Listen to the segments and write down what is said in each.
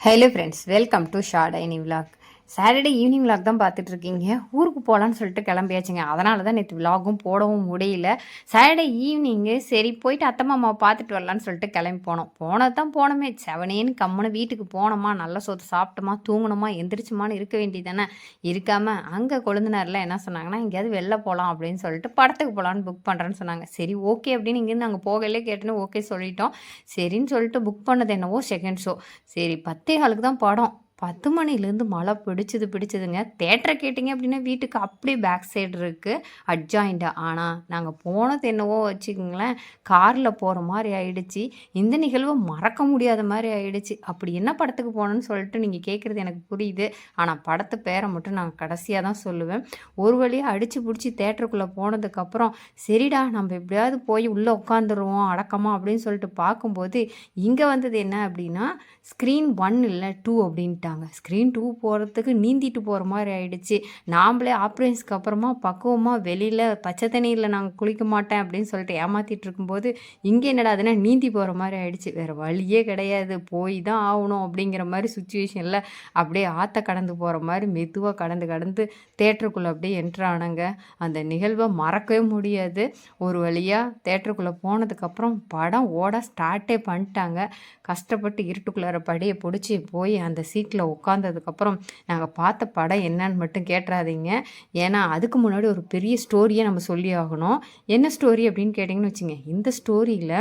Hello friends, welcome to ஷார்டைனி vlog. Saturday evening vlog தான் பார்த்துட்டு இருக்கீங்க. ஊருக்கு போகலான்னு சொல்லிட்டு கிளம்பியாச்சுங்க. அதனால தான் நேற்று விலாகும் போடவும் முடியல. சாட்டர்டே ஈவினிங்கு சரி போயிட்டு அத்தை மாமாவை பார்த்துட்டு வரலான்னு சொல்லிட்டு கிளம்பி போனோம். போனது தான் போனோமே, செவனேன்னு கம்முன்னு வீட்டுக்கு போனோமா, நல்ல சோத்து சாப்பிட்டோமா, தூங்கணுமா, எந்திரிச்சுமான்னு இருக்க வேண்டியதானே. இருக்காமல் அங்கே கொழுந்தினாரில் என்ன சொன்னாங்கன்னா, எங்கேயாவது வெளில போகலாம் அப்படின்னு சொல்லிட்டு படத்துக்கு போகலான்னு புக் பண்ணுறேன்னு சொன்னாங்க. சரி ஓகே அப்படின்னு இங்கேருந்து நாங்கள் போகலே கேட்டுன்னு ஓகே சொல்லிட்டோம். சரின்னு சொல்லிட்டு புக் பண்ணது என்னவோ செகண்ட் ஷோ. சரி 10:15 தான் படம். 10 மணிலேருந்து மழை பிடிச்சதுங்க. தேட்டரை கேட்டிங்க அப்படின்னா வீட்டுக்கு அப்படியே பேக் சைடு இருக்குது அட்ஜாயிண்டாக. ஆனால் நாங்கள் போனது என்னவோ வச்சுக்கோங்களேன், காரில் போகிற மாதிரி ஆயிடுச்சு. இந்த நிகழ்வு மறக்க முடியாத மாதிரி ஆயிடுச்சு. அப்படி என்ன படத்துக்கு போகணுன்னு சொல்லிட்டு நீங்கள் கேட்குறது எனக்கு புரியுது. ஆனால் படத்து பேரை மட்டும் நான் கடைசியாக தான் சொல்லுவேன். ஒரு வழியாக அடித்து பிடிச்சி தேட்டருக்குள்ளே போனதுக்கப்புறம் சரிடா நம்ம எப்படியாவது போய் உள்ளே உட்காந்துருவோம் அடக்கமாக அப்படின்னு சொல்லிட்டு பார்க்கும்போது இங்கே வந்தது என்ன அப்படின்னா, ஸ்க்ரீன் 1 இல்லை 2 அப்படின்ட்டாங்க. ஸ்க்ரீன் 2 போகிறதுக்கு நீந்திட்டு போகிற மாதிரி ஆயிடுச்சு. நாம்ளே ஆப்ரேஷனுக்கு அப்புறமா பக்குவமாக வெளியில் பச்சை தண்ணியில் நாங்கள் குளிக்க மாட்டேன் அப்படின்னு சொல்லிட்டு ஏமாற்றிட்டு இருக்கும்போது இங்கே என்னடா அதுனா நீந்தி போகிற மாதிரி ஆயிடுச்சு. வேறு வழியே கிடையாது, போய் தான் ஆகணும் அப்படிங்கிற மாதிரி சுச்சுவேஷனில் அப்படியே ஆற்ற கடந்து போகிற மாதிரி மெதுவாக கடந்து தேட்டருக்குள்ளே அப்படியே என்ட்ரு ஆனாங்க. அந்த நிகழ்வை மறக்கவே முடியாது. ஒரு வழியாக தேட்டருக்குள்ளே போனதுக்கப்புறம் படம் ஓட ஸ்டார்ட்டே பண்ணிட்டாங்க. கஷ்டப்பட்டு இருட்டுக்குள்ளார படியை பிடிச்சி போய் அந்த சீட்டில் உட்காந்ததுக்கப்புறம் நாங்கள் பார்த்த படம் என்னன்னு மட்டும் கேட்டுறாதீங்க. ஏன்னா அதுக்கு முன்னாடி ஒரு பெரிய ஸ்டோரியை நம்ம சொல்லி ஆகணும். என்ன ஸ்டோரி அப்படின்னு கேட்டிங்கன்னு வச்சுங்க, இந்த ஸ்டோரியில்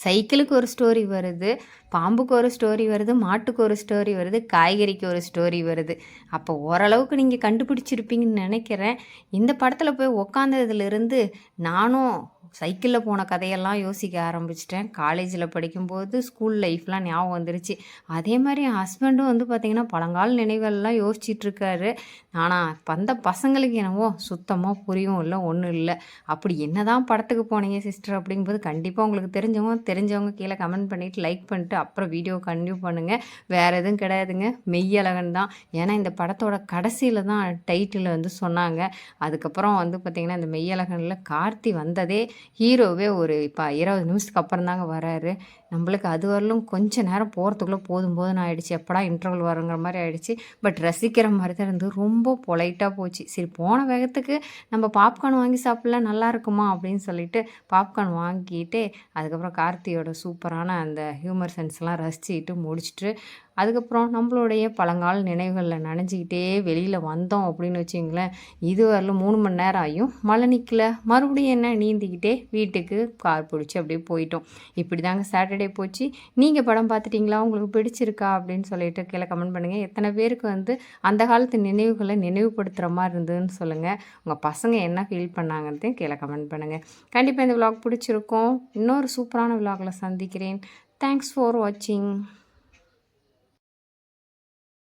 சைக்கிளுக்கு ஒரு ஸ்டோரி வருது, பாம்புக்கு ஒரு ஸ்டோரி வருது, மாட்டுக்கு ஒரு ஸ்டோரி வருது, காய்கறிக்கு ஒரு ஸ்டோரி வருது. அப்போ ஓரளவுக்கு நீங்கள் கண்டுபிடிச்சிருப்பீங்கன்னு நினைக்கிறேன். இந்த படத்தில் போய் உக்காந்ததுலேருந்து நானும் சைக்கிளில் போன கதையெல்லாம் யோசிக்க ஆரம்பிச்சிட்டேன். காலேஜில் படிக்கும்போது ஸ்கூல் லைஃப்லாம் ஞாபகம் வந்துருச்சு. அதே மாதிரி என் ஹஸ்பண்டும் வந்து பார்த்திங்கன்னா பழங்கால நினைவுகள்லாம் யோசிச்சிட்ருக்காரு. ஆனால் வந்த பசங்களுக்கு என்னவோ சுத்தமாக புரியும் இல்லை, ஒன்றும் இல்லை. அப்படி என்ன தான் படத்துக்கு போனீங்க சிஸ்டர் அப்படிங்கும்போது கண்டிப்பாக உங்களுக்கு தெரிஞ்சவங்க கீழே கமெண்ட் பண்ணிவிட்டு லைக் பண்ணிட்டு அப்புறம் வீடியோ கன்டினியூ பண்ணுங்கள். வேறு எதுவும் கிடையாதுங்க, மெய்யழகன் தான். ஏன்னா இந்த படத்தோட கடைசியில் தான் டைட்டில் வந்து சொன்னாங்க. அதுக்கப்புறம் வந்து பார்த்திங்கன்னா இந்த மெய்யழகனில் கார்த்தி வந்ததே ஹீரோவே ஒரு இப்போ 20 நிமிஷத்துக்கு அப்புறம் தாங்க வராரு. நம்மளுக்கு அது வரலும் கொஞ்சம் நேரம் போகிறதுக்குள்ளே போதும்னு ஆகிடுச்சு. எப்படா இன்டர்வல் வருங்கிற மாதிரி ஆகிடுச்சு. பட் ரசிக்கிற மாதிரி தான் இருந்து ரொம்ப பொலைட்டாக போச்சு. சரி போன வேகத்துக்கு நம்ம பாப்கார்ன் வாங்கி சாப்பிட்ல நல்லா இருக்குமா அப்படின்னு சொல்லிட்டு பாப்கார்ன் வாங்கிட்டு அதுக்கப்புறம் கார்த்தியோட சூப்பரான அந்த ஹியூமர் சென்ஸ்லாம் ரசிச்சுக்கிட்டு முடிச்சுட்டு அதுக்கப்புறம் நம்மளுடைய பழங்கால நினைவுகளில் நனைஞ்சிக்கிட்டே வெளியில் வந்தோம் அப்படின்னு வச்சிங்களேன். இது வரலும் 3 மணி நேரம் ஆகியும் மழை நிற்கல. மறுபடியும் என்ன நீந்திக்கிட்டே வீட்டுக்கு கார் பிடிச்சி அப்படியே போயிட்டோம். இப்படி தாங்க சாட்டர்டே போச்சு. நீங்கள் படம் பார்த்துட்டிங்களா, உங்களுக்கு பிடிச்சிருக்கா அப்படின்னு சொல்லிட்டு கீழே கமெண்ட் பண்ணுங்கள். எத்தனை பேருக்கு வந்து அந்த காலத்து நினைவுகளை நினைவுபடுத்துகிற மாதிரி இருந்ததுன்னு சொல்லுங்கள். உங்கள் பசங்க என்ன ஃபீல் பண்ணாங்கன்னு கீழே கமெண்ட் பண்ணுங்கள். கண்டிப்பாக இந்த விலாக் பிடிச்சிருக்கோம். இன்னொரு சூப்பரான விலாகில் சந்திக்கிறேன். தேங்க்ஸ் ஃபார் வாட்சிங்.